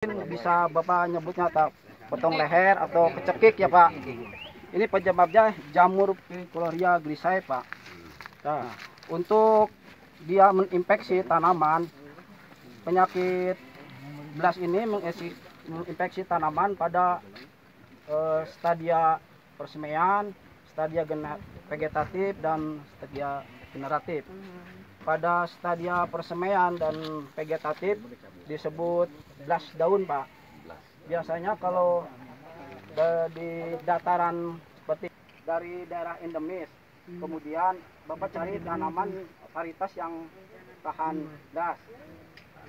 Bisa Bapak nyebutnya tak potong leher atau kecekik ya Pak. Ini penyebabnya jamur Picoria grisae Pak. Nah, untuk dia menginfeksi tanaman, penyakit blast ini menginfeksi tanaman pada stadia persemaian, stadia vegetatif dan stadia generatif. Pada stadia persemaian dan vegetatif disebut blast daun Pak. Biasanya kalau di dataran seperti dari daerah endemis, kemudian Bapak cari tanaman varietas yang tahan gas.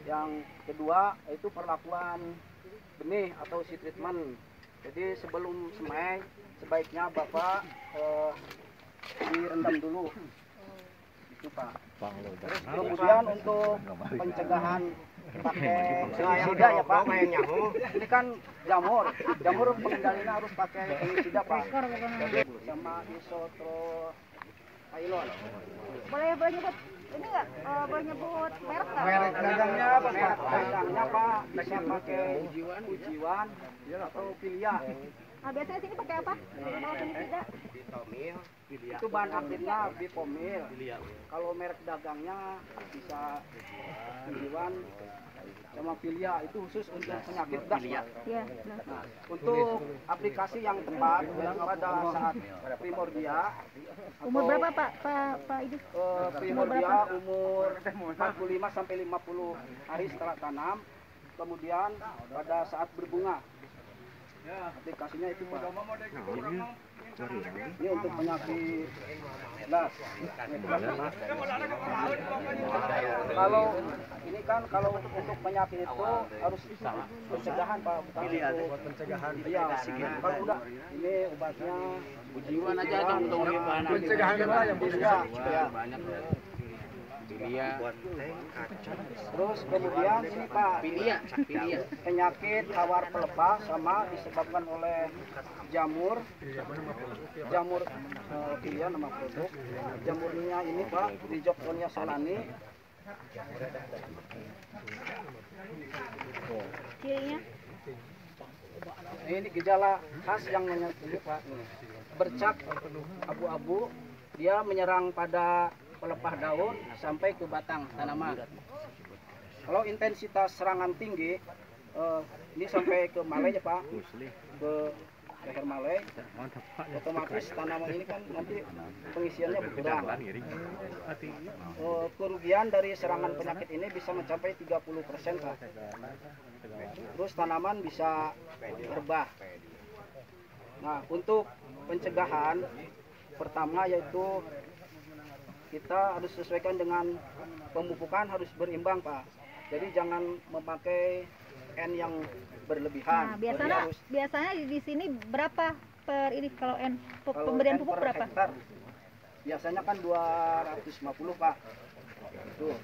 Yang kedua itu perlakuan benih atau seed treatment. Jadi sebelum semai sebaiknya Bapak direndam dulu. Itu Pak. Kemudian untuk pencegahan pakai pengisida ya Pak. Ini kan jamur pengendalinya harus pakai pengisida Pak. Sama isotropailon. Boleh nyebut ini nggak? Boleh nyebut merek nggak? Merek dagangnya apa Pak? Dagangnya Pak bisa pakai ujiwan atau pilia. Nah, biasanya sini pakai apa? Kalau pengisida? Itu bahan aktifnya bipomil. Kalau merek dagangnya bisa ujiwan sama pilia, itu khusus untuk penyakit gas. Iya. Nah, untuk aplikasi yang tepat pada saat primordia. Umur berapa Pak itu? Primordia umur 45 sampai 50 hari setelah tanam. Kemudian pada saat berbunga. Aplikasinya itu Pak. Ini untuk penyakit las. Kalau ini kan kalau untuk penyakit itu harus pencegahan Pak, bukan untuk pencegahan. Iya. Kalau udah ini obatnya ujiwan aja untuk pencegahan yang bisa. Banyak. Terus kemudian ini Pak, penyakit tawar pelepah sama disebabkan oleh jamur pilia nama produk. Jamurnya ini Pak, Rhizoctonia solani. Cirinya? Ini gejala khas yang ini Pak, bercak abu-abu, dia menyerang pada pelepah daun sampai ke batang tanaman. Kalau intensitas serangan tinggi, ini sampai ke malai ya Pak, ke leher malai, otomatis tanaman ini kan nanti pengisiannya berkurang. Kerugian dari serangan penyakit ini bisa mencapai 30% Pak. Terus tanaman bisa rebah. Nah, untuk pencegahan pertama yaitu kita harus sesuaikan dengan pemupukan, harus berimbang Pak. Jadi jangan memakai N yang berlebihan. Nah, biasanya di sini berapa per ini kalau N pemberian pupuk berapa? Hektar, biasanya kan 250 Pak. Tuh.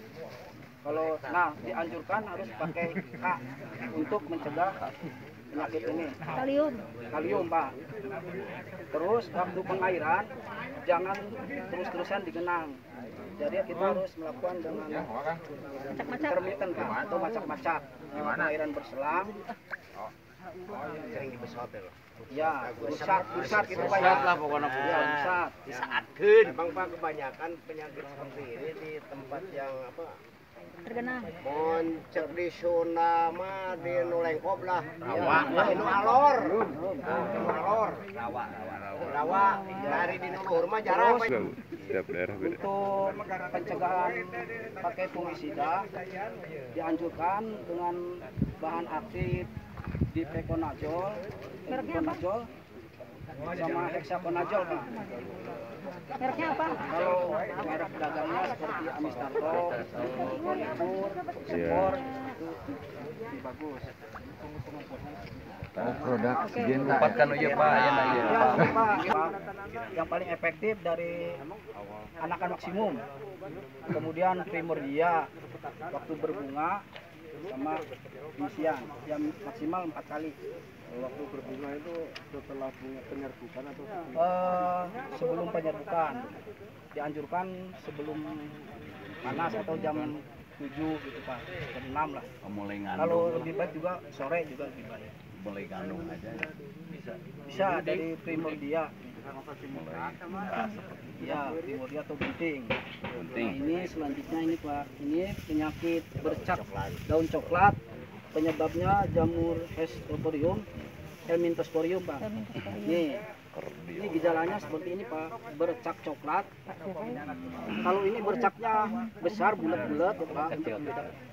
Kalau dianjurkan harus pakai K untuk mencegah penyakit ini. Kalium Pak. Terus waktu pengairan jangan terus-terusan digenang. Jadi kita harus melakukan dengan intermittent Pak, atau macak-macak. Pengairan berselang. Sering dibesot ya. Pusat itu Pak ya. Lah pokoknya pusat. Disaatkeun. Memang Pak kebanyakan penyakit seperti ini di tempat yang tergenang. Tradisional mah di nulengkop lah. Ini alor. Rawa. Dari di luhur mah jarang. Untuk pencegahan pakai fungisida dianjurkan dengan bahan aktif difeconazole, sama hexaconazole Pak. Mereknya apa? Kalau merek dagangnya seperti Amistarto, Polipur, Sepor itu lebih bagus. Produk Tempatkan aja Pak, yang paling efektif dari anakan maksimum, kemudian primordia waktu berbunga, sama isian yang maksimal 4 kali. Waktu berbunga itu setelah penyerbukan atau sebelum penyerbukan, dianjurkan sebelum panas atau jam 7 gitu Pak, per 6 lah. Mulai Kalau ngandung, lebih baik juga sore juga lebih baik. mulai ngandung aja ya. Bisa dari primordia. Mulai Ya, primordia atau bunting. Nah, penting. ini selanjutnya ini Pak, ini penyakit bercak daun coklat. Penyebabnya jamur Hesperorium, Helminthosporium Pak. Ini gejalanya seperti ini Pak, bercak coklat. Kalau ini bercaknya besar bulat-bulat ya Pak.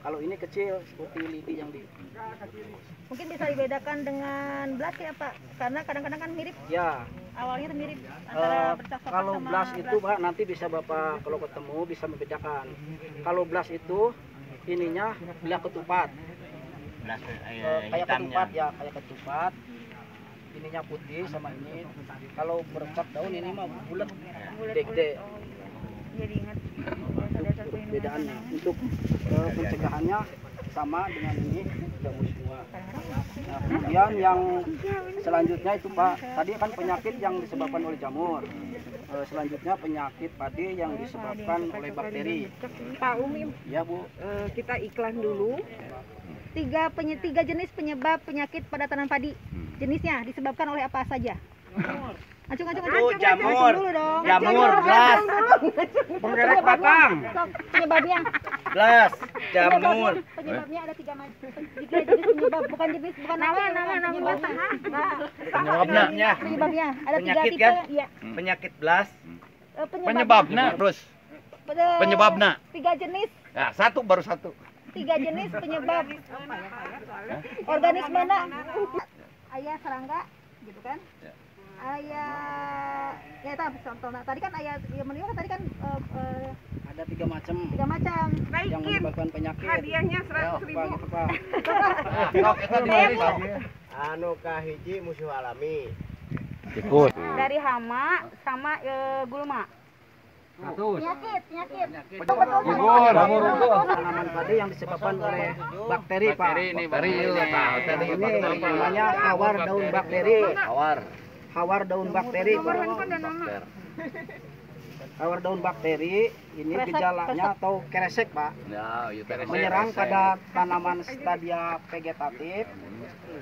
Kalau ini kecil seperti lidi yang di. Mungkin bisa dibedakan dengan blas ya Pak, karena kadang-kadang kan mirip. Ya, Awalnya tuh mirip antara bercak coklat kalau sama blas itu Pak nanti bisa Bapak kalau ketemu bisa membedakan. Kalau blas itu ininya bila ketupat. Kayak ketupat ya, kayak ketupat. Ininya putih sama ini. Kalau bercak daun ini mah bulat, gede. Jadi ingat Perbedaannya untuk pencegahannya sama dengan ini jamur semua. Nah, kemudian yang selanjutnya itu Pak, tadi kan penyakit yang disebabkan oleh jamur. Selanjutnya penyakit padi yang disebabkan oleh bakteri. Pak Umi, Ya Bu. kita iklan dulu. tiga jenis penyebab penyakit pada tanaman padi. Jenisnya disebabkan oleh apa saja? Acung Jamur, dulu dong. jamur, blas, penggerak batang, Penyebabnya. blas, jamur. Penyebabnya ada tiga jenis penyebab, bukan nama. Penyebabnya. Penyebabnya ada tiga Penyakit tipe. kan? Iya. Penyakit blas, Penyebabnya terus. Penyebabnya. Tiga jenis. Nah, satu baru satu. Tiga jenis penyebab organisme ayah serangga gitu kan, ayah ya contoh tadi kan ayah yang meninggal tadi kan ada 3 macam tiga macam. yang menyebabkan penyakit. Hadiahnya Ya, 100.000. Pak, gitu Pak. Anu kahiji musuh alami. Ikut. Dari hama sama gulma. Penyakit Tanaman padi yang disebabkan oleh bakteri Pak. Bakteri ini. Ini namanya hawar daun bakteri. Hawar daun bakteri Pak. Hawar daun bakteri ini gejalanya atau keresek Pak. Ya, itu Menyerang pada tanaman stadia vegetatif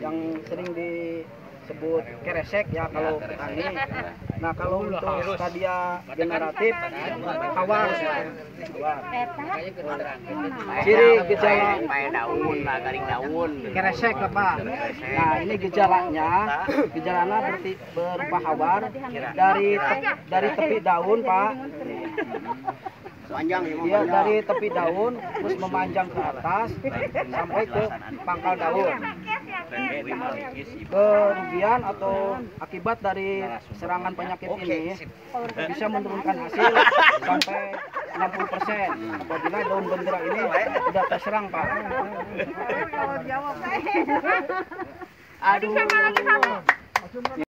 yang sering disebut keresek ya kalau petani. Nah kalau untuk stadia generatif hawar. Ciri gejala garing daun. keresek Pak. Nah ini gejalanya berupa hawar dari tepi daun Pak. Panjang Dia dari tepi daun terus memanjang ke atas sampai ke pangkal daun. Kerugian atau akibat dari serangan penyakit ini bisa menurunkan hasil sampai 60% apabila daun bendera ini sudah terserang Pak. Kalau jawab. Aduh.